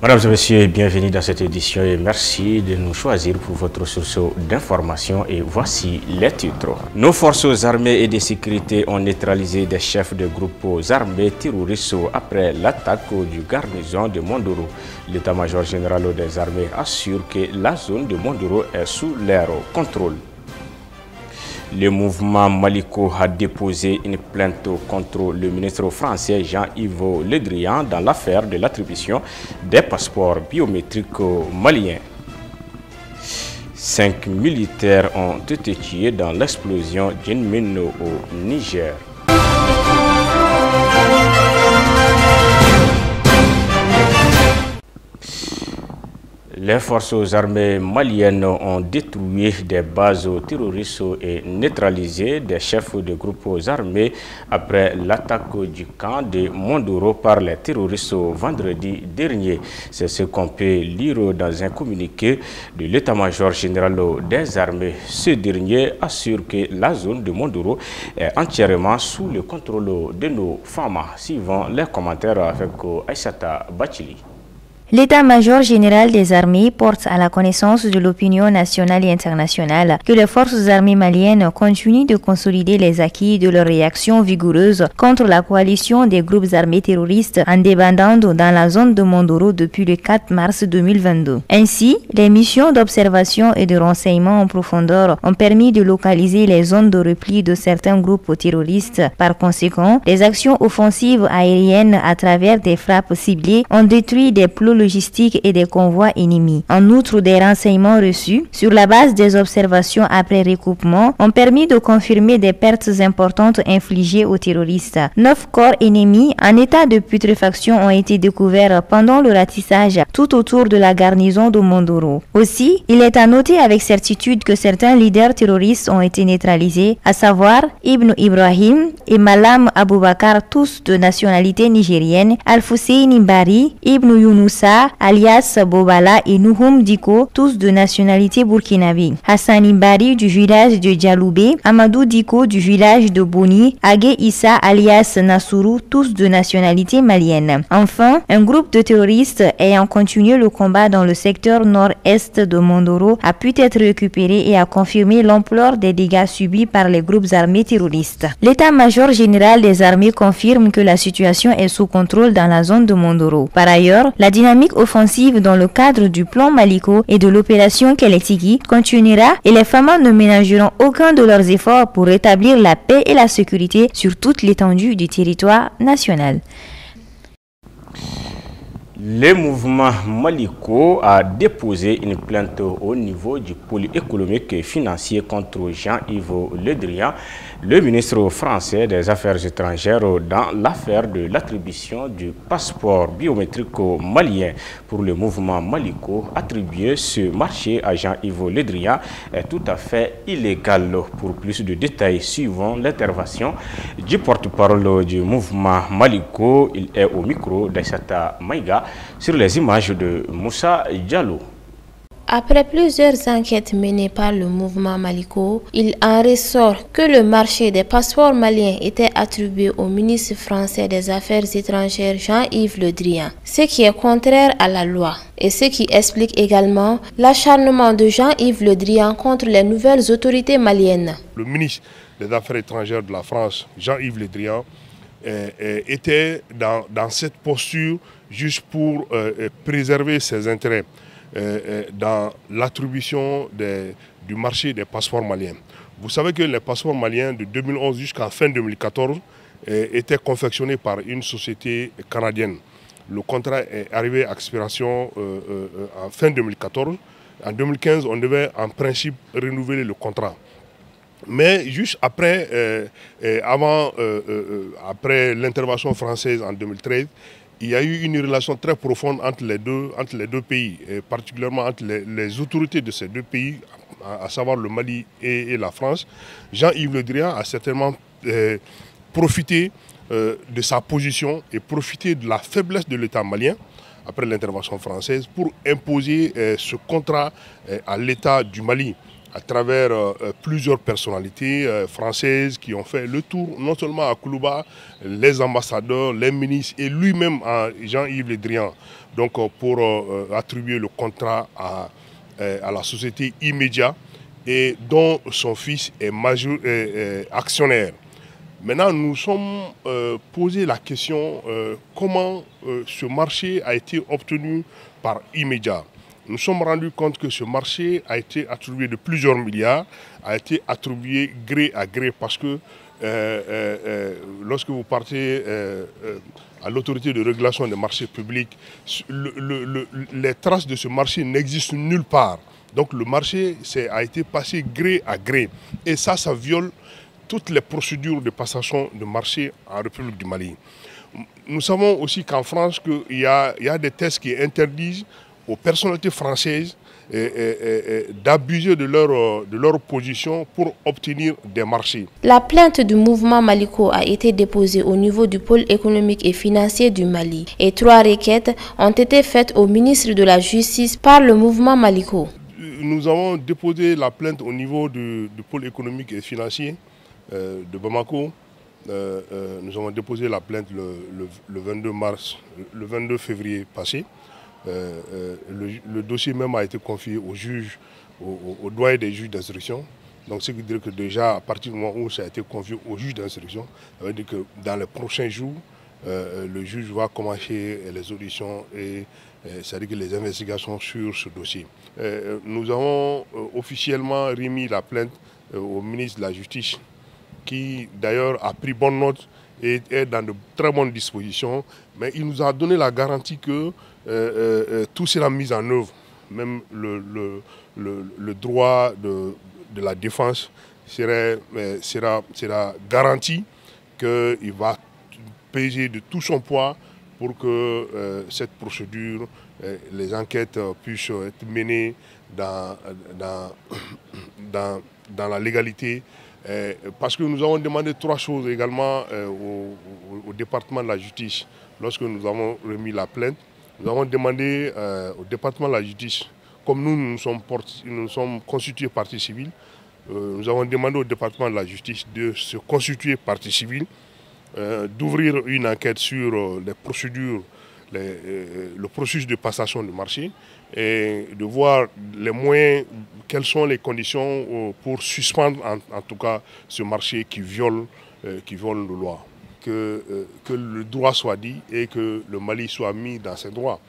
Mesdames et messieurs, bienvenue dans cette édition et merci de nous choisir pour votre source d'information et voici les titres. Nos forces armées et de sécurité ont neutralisé des chefs de groupes armés terroristes après l'attaque du garnison de Mondoro. L'état-major général des armées assure que la zone de Mondoro est sous leur contrôle. Le mouvement Maliko a déposé une plainte contre le ministre français Jean-Yves Le Drian dans l'affaire de l'attribution des passeports biométriques maliens. 5 militaires ont été tués dans l'explosion d'une mine au Niger. Les forces armées maliennes ont détruit des bases terroristes et neutralisé des chefs de groupes armés après l'attaque du camp de Mondoro par les terroristes vendredi dernier. C'est ce qu'on peut lire dans un communiqué de l'état-major général des armées. Ce dernier assure que la zone de Mondoro est entièrement sous le contrôle de nos femmes, suivant les commentaires avec Aïssata Bachili. L'état-major général des armées porte à la connaissance de l'opinion nationale et internationale que les forces armées maliennes continuent de consolider les acquis de leur réaction vigoureuse contre la coalition des groupes armés terroristes en débandant dans la zone de Mondoro depuis le 4 mars 2022. Ainsi, les missions d'observation et de renseignement en profondeur ont permis de localiser les zones de repli de certains groupes terroristes. Par conséquent, les actions offensives aériennes à travers des frappes ciblées ont détruit des plots logistiques et des convois ennemis. En outre, des renseignements reçus sur la base des observations après recoupement ont permis de confirmer des pertes importantes infligées aux terroristes. 9 corps ennemis en état de putréfaction ont été découverts pendant le ratissage tout autour de la garnison de Mondoro. Aussi, il est à noter avec certitude que certains leaders terroristes ont été neutralisés, à savoir Ibn Ibrahim et Malam Aboubakar, tous de nationalité nigérienne, Al-Fusseini Bari, Ibn Younoussa, alias Bobala et Nouhoum Diko, tous de nationalité burkinabé. Hassani Bari du village de Djaloubé, Amadou Diko du village de Boni, Agé Issa alias Nassourou, tous de nationalité malienne. Enfin, un groupe de terroristes ayant continué le combat dans le secteur nord-est de Mondoro a pu être récupéré et a confirmé l'ampleur des dégâts subis par les groupes armés terroristes. L'état-major général des armées confirme que la situation est sous contrôle dans la zone de Mondoro. Par ailleurs, la dynamique offensive dans le cadre du plan Maliko et de l'opération Keletigi continuera et les FAMA ne ménageront aucun de leurs efforts pour rétablir la paix et la sécurité sur toute l'étendue du territoire national. Le mouvement Maliko a déposé une plainte au niveau du pôle économique et financier contre Jean-Yves Le Drian, le ministre français des Affaires étrangères, dans l'affaire de l'attribution du passeport biométrique malien. Pour le mouvement Maliko, attribuer ce marché à Jean-Yves Le Drian est tout à fait illégal. Pour plus de détails, suivant l'intervention du porte-parole du mouvement Maliko, il est au micro d'Aïssata Maïga sur les images de Moussa Diallo. Après plusieurs enquêtes menées par le mouvement Maliko, il en ressort que le marché des passeports maliens était attribué au ministre français des Affaires étrangères Jean-Yves Le Drian, ce qui est contraire à la loi et ce qui explique également l'acharnement de Jean-Yves Le Drian contre les nouvelles autorités maliennes. Le ministre des Affaires étrangères de la France, Jean-Yves Le Drian, était dans cette posture juste pour préserver ses intérêts dans l'attribution du marché des passeports maliens. Vous savez que les passeports maliens de 2011 jusqu'à fin 2014 étaient confectionnés par une société canadienne. Le contrat est arrivé à expiration en fin 2014. En 2015, on devait en principe renouveler le contrat. Mais juste après, après l'intervention française en 2013, il y a eu une relation très profonde entre les deux pays, et particulièrement entre les autorités de ces deux pays, à savoir le Mali et la France. Jean-Yves Le Drian a certainement profiter de sa position et profiter de la faiblesse de l'État malien après l'intervention française pour imposer ce contrat à l'État du Mali à travers plusieurs personnalités françaises qui ont fait le tour, non seulement à Koulouba, les ambassadeurs, les ministres et lui-même Jean-Yves Le Drian, donc pour attribuer le contrat à la société Immédiat et dont son fils est actionnaire. Maintenant, nous sommes posé la question comment ce marché a été obtenu par Immédiat. Nous sommes rendus compte que ce marché a été attribué de plusieurs milliards, a été attribué gré à gré parce que lorsque vous partez à l'autorité de régulation des marchés publics, les traces de ce marché n'existent nulle part. Donc le marché a été passé gré à gré et ça viole toutes les procédures de passation de marché en République du Mali. Nous savons aussi qu'en France, il y a des tests qui interdisent aux personnalités françaises d'abuser de leur position pour obtenir des marchés. La plainte du mouvement Maliko a été déposée au niveau du pôle économique et financier du Mali et 3 requêtes ont été faites au ministre de la Justice par le mouvement Maliko. Nous avons déposé la plainte au niveau du pôle économique et financier de Bamako. Nous avons déposé la plainte le 22 février passé. Le dossier même a été confié au juge, au doyen des juges d'instruction. Donc ce qui veut dire que déjà à partir du moment où ça a été confié au juge d'instruction, ça veut dire que dans les prochains jours, le juge va commencer les auditions et c'est-à-dire que les investigations sur ce dossier. Nous avons officiellement remis la plainte au ministre de la Justice qui d'ailleurs a pris bonne note et est dans de très bonnes dispositions, mais il nous a donné la garantie que tout sera mis en œuvre, même le droit de la défense sera garanti, qu'il va peser de tout son poids pour que cette procédure, les enquêtes puissent être menées dans la légalité. Parce que nous avons demandé 3 choses également au département de la justice. Lorsque nous avons remis la plainte, nous avons demandé au département de la justice, comme nous sommes constitués partie civile, nous avons demandé au département de la justice de se constituer partie civile, d'ouvrir une enquête sur les procédures, le processus de passation de marché et de voir les moyens, quelles sont les conditions pour suspendre en tout cas ce marché qui viole la loi. Que le droit soit dit et que le Mali soit mis dans ses droits.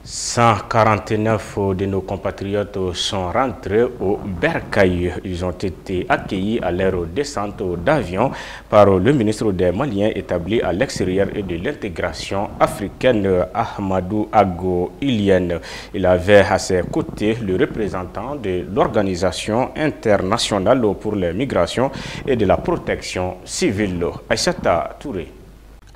149 de nos compatriotes sont rentrés au Bercail. Ils ont été accueillis à leur descente d'avion par le ministre des Maliens établi à l'extérieur et de l'intégration africaine, Ahmadou Aggo Ilien. Il avait à ses côtés le représentant de l'Organisation internationale pour les migrations et de la protection civile, Aïssata Touré.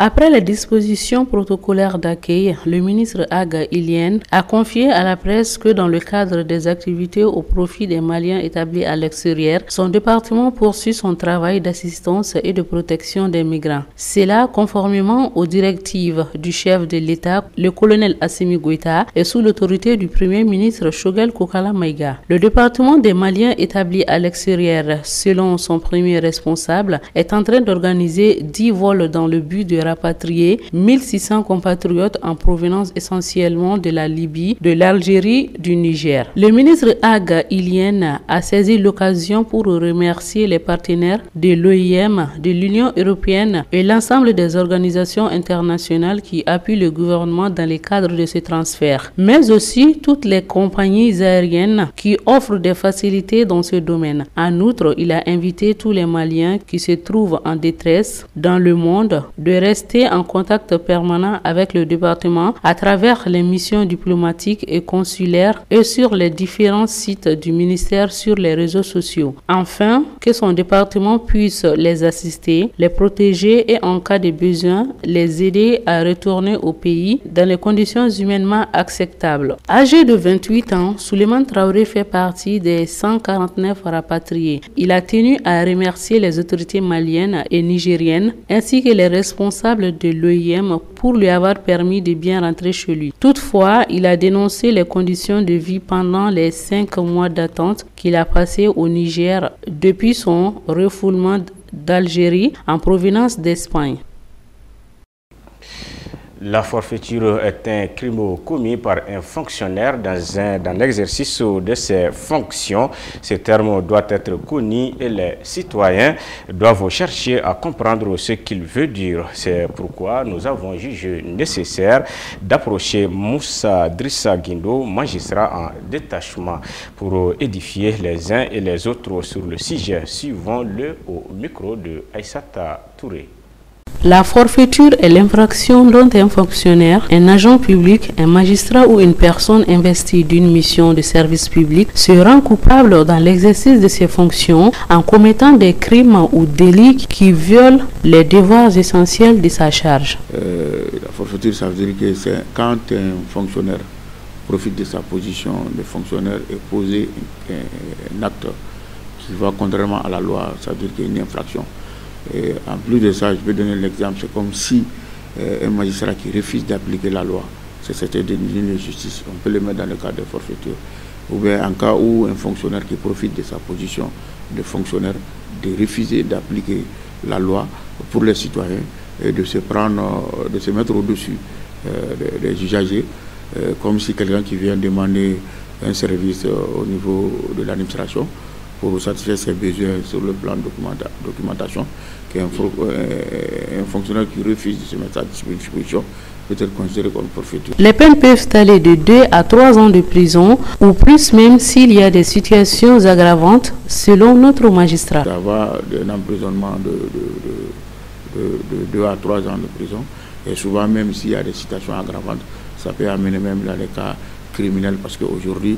Après les dispositions protocolaires d'accueil, le ministre Agga Ilien a confié à la presse que dans le cadre des activités au profit des Maliens établis à l'extérieur, son département poursuit son travail d'assistance et de protection des migrants. C'est là conformément aux directives du chef de l'État, le colonel Assimi Goïta, et sous l'autorité du premier ministre Choguel Kokala Maïga. Le département des Maliens établis à l'extérieur, selon son premier responsable, est en train d'organiser 10 vols dans le but de rapatrier 1600 compatriotes en provenance essentiellement de la Libye, de l'Algérie, du Niger. Le ministre Agga Ilien a saisi l'occasion pour remercier les partenaires de l'OIM, de l'Union européenne et l'ensemble des organisations internationales qui appuient le gouvernement dans le cadre de ce transfert, mais aussi toutes les compagnies aériennes qui offrent des facilités dans ce domaine. En outre, il a invité tous les Maliens qui se trouvent en détresse dans le monde de rester resté en contact permanent avec le département à travers les missions diplomatiques et consulaires et sur les différents sites du ministère sur les réseaux sociaux. Enfin, que son département puisse les assister, les protéger et en cas de besoin, les aider à retourner au pays dans les conditions humainement acceptables. Âgé de 28 ans, Souleymane Traoré fait partie des 149 rapatriés. Il a tenu à remercier les autorités maliennes et nigériennes ainsi que les responsables de l'OIM pour lui avoir permis de bien rentrer chez lui. Toutefois, il a dénoncé les conditions de vie pendant les 5 mois d'attente qu'il a passé au Niger depuis son refoulement d'Algérie en provenance d'Espagne. La forfaiture est un crime commis par un fonctionnaire dans l'exercice de ses fonctions. Ce terme doit être connu et les citoyens doivent chercher à comprendre ce qu'il veut dire. C'est pourquoi nous avons jugé nécessaire d'approcher Moussa Drissa Guindo, magistrat en détachement, pour édifier les uns et les autres sur le sujet. Suivons-le au micro de Aïssata Touré. La forfaiture est l'infraction dont un fonctionnaire, un agent public, un magistrat ou une personne investie d'une mission de service public se rend coupable dans l'exercice de ses fonctions en commettant des crimes ou délits qui violent les devoirs essentiels de sa charge. La forfaiture, ça veut dire que c'est quand un fonctionnaire profite de sa position de fonctionnaire et poser un acte qui va contrairement à la loi, ça veut dire qu'il y a une infraction. Et en plus de ça, je vais donner l'exemple, c'est comme si un magistrat qui refuse d'appliquer la loi, c'était une injustice, on peut le mettre dans le cadre de forfaiture. Ou bien en cas où un fonctionnaire qui profite de sa position de fonctionnaire, de refuser d'appliquer la loi pour les citoyens et de se mettre au-dessus des usagers, comme si quelqu'un qui vient demander un service au niveau de l'administration, pour satisfaire ses besoins sur le plan de documentation, qu'un fonctionnaire qui refuse de se mettre à disposition peut être considéré comme forfaiture. Les peines peuvent aller de 2 à 3 ans de prison, ou plus même s'il y a des situations aggravantes, selon notre magistrat. Ça va d'un emprisonnement de 2 à 3 ans de prison, et souvent même s'il y a des situations aggravantes, ça peut amener même dans les cas criminels, parce qu'aujourd'hui,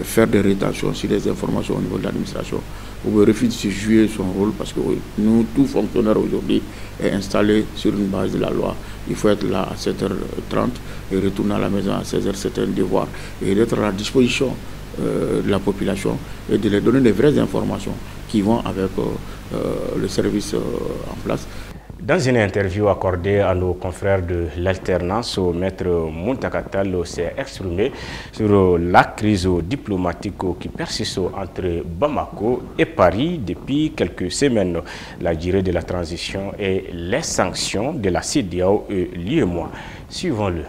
faire des rétentions sur les informations au niveau de l'administration, ou refuser de jouer son rôle, parce que nous, tout fonctionnaire aujourd'hui est installé sur une base de la loi. Il faut être là à 7h30 et retourner à la maison à 16h, c'est un devoir, et d'être à la disposition de la population et de leur donner des vraies informations qui vont avec le service en place. Dans une interview accordée à nos confrères de l'alternance, maître Muntakatal s'est exprimé sur la crise diplomatique qui persiste entre Bamako et Paris depuis quelques semaines, la durée de la transition et les sanctions de la CEDEAO et l'UEMOA. Suivons-le.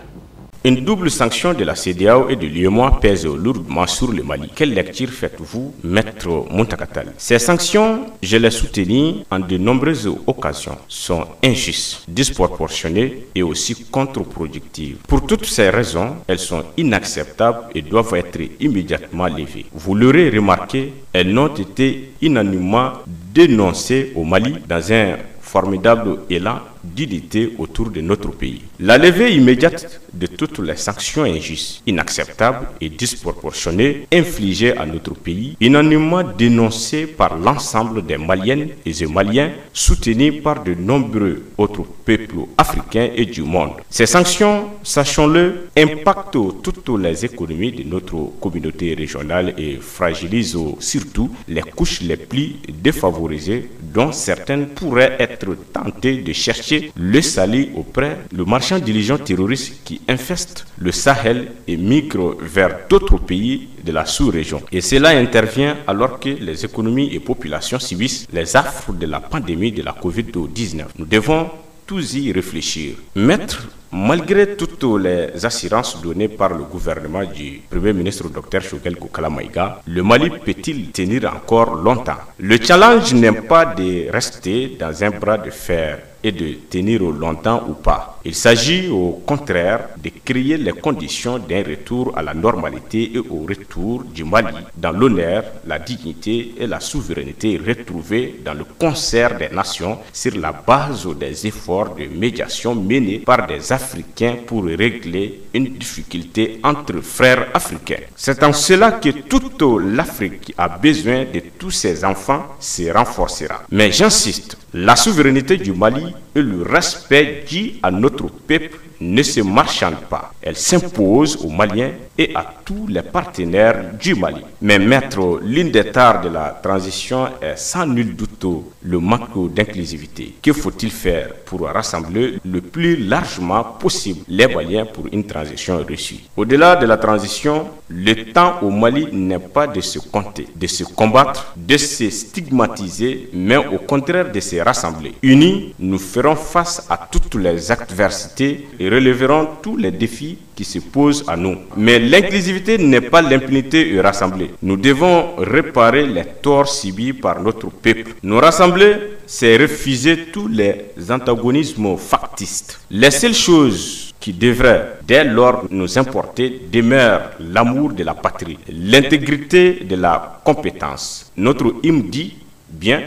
Une double sanction de la CEDEAO et de l'UEMOA pèse lourdement sur le Mali. Quelle lecture faites-vous, maître Muntakatal? Ces sanctions, je les soutenais en de nombreuses occasions, sont injustes, disproportionnées et aussi contre-productives. Pour toutes ces raisons, elles sont inacceptables et doivent être immédiatement levées. Vous l'aurez remarqué, elles n'ont été unanimement dénoncées au Mali dans un formidable élan d'unité autour de notre pays. La levée immédiate de toutes les sanctions injustes, inacceptables et disproportionnées infligées à notre pays, unanimement dénoncées par l'ensemble des Maliennes et des Maliens, soutenus par de nombreux autres peuples africains et du monde. Ces sanctions, sachons-le, impactent toutes les économies de notre communauté régionale et fragilisent surtout les couches les plus défavorisées, dont certaines pourraient être tentées de chercher le salut auprès le marchand diligent terroriste qui infeste le Sahel et migre vers d'autres pays de la sous-région. Et cela intervient alors que les économies et populations subissent les affres de la pandémie de la Covid-19. Nous devons tous y réfléchir. Maître, malgré toutes les assurances données par le gouvernement du Premier ministre Dr Choguel Kokala Maïga, le Mali peut-il tenir encore longtemps? Le challenge n'est pas de rester dans un bras de fer et de tenir longtemps ou pas. Il s'agit au contraire de créer les conditions d'un retour à la normalité et au retour du Mali dans l'honneur, la dignité et la souveraineté retrouvées dans le concert des nations sur la base des efforts de médiation menés par des Africains pour régler une difficulté entre frères africains. C'est en cela que toute l'Afrique a besoin de tous ses enfants se renforcera. Mais j'insiste, la souveraineté du Mali et le respect dû à notre peuple ne se marchandent pas. Elle s'impose aux Maliens et à tous les partenaires du Mali. Mais mettre l'une des tares de la transition est sans nul doute le manque d'inclusivité. Que faut-il faire pour rassembler le plus largement possible les Maliens pour une transition réussie? Au-delà de la transition, le temps au Mali n'est pas de se compter, de se combattre, de se stigmatiser, mais au contraire de se rassembler. Unis, nous ferons face à toutes les adversités et relèverons tous les défis qui se posent à nous. Mais l'inclusivité n'est pas l'impunité rassemblée. Nous devons réparer les torts subis par notre peuple. Nous rassembler, c'est refuser tous les antagonismes factistes. Les seules choses qui devraient dès lors nous importer demeure l'amour de la patrie, l'intégrité de la compétence. Notre hymne dit bien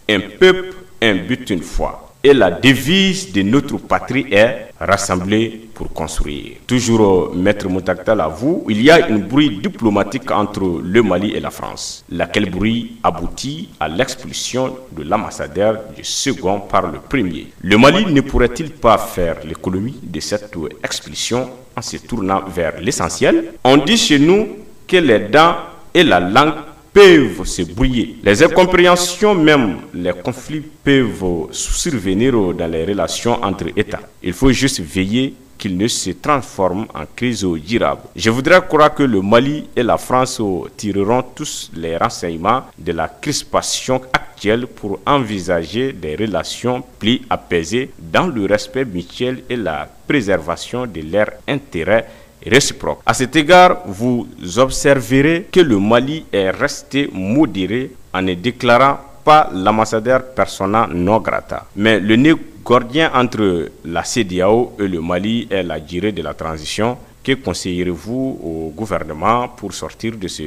un peuple, un but, une foi. Et la devise de notre patrie est rassembler pour construire. Toujours, Maître Moutaktal, à vous, il y a un bruit diplomatique entre le Mali et la France. Laquelle bruit aboutit à l'expulsion de l'ambassadeur du second par le premier. Le Mali ne pourrait-il pas faire l'économie de cette expulsion en se tournant vers l'essentiel? On dit chez nous que les dents et la langue peuvent se brouiller. Les incompréhensions, même les conflits peuvent survenir dans les relations entre États. Il faut juste veiller qu'ils ne se transforment en crise durable. Je voudrais croire que le Mali et la France tireront tous les renseignements de la crispation actuelle pour envisager des relations plus apaisées dans le respect mutuel et la préservation de leurs intérêts réciproque. À cet égard, vous observerez que le Mali est resté modéré en ne déclarant pas l'ambassadeur persona non grata. Mais le nœud gordien entre la CEDEAO et le Mali est la durée de la transition. Que conseillerez-vous au gouvernement pour sortir de ce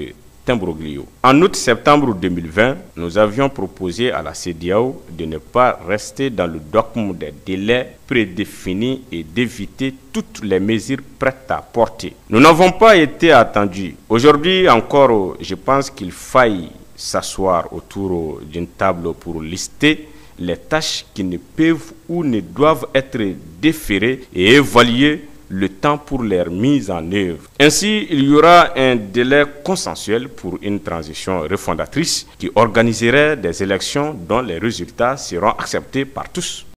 imbroglio? En août-septembre 2020, nous avions proposé à la CEDEAO de ne pas rester dans le dogme des délais prédéfinis et d'éviter toutes les mesures prêtes à porter. Nous n'avons pas été attendus. Aujourd'hui encore, je pense qu'il faille s'asseoir autour d'une table pour lister les tâches qui ne peuvent ou ne doivent être déférées et évaluer le temps pour leur mise en œuvre. Ainsi, il y aura un délai consensuel pour une transition refondatrice qui organiserait des élections dont les résultats seront acceptés par tous.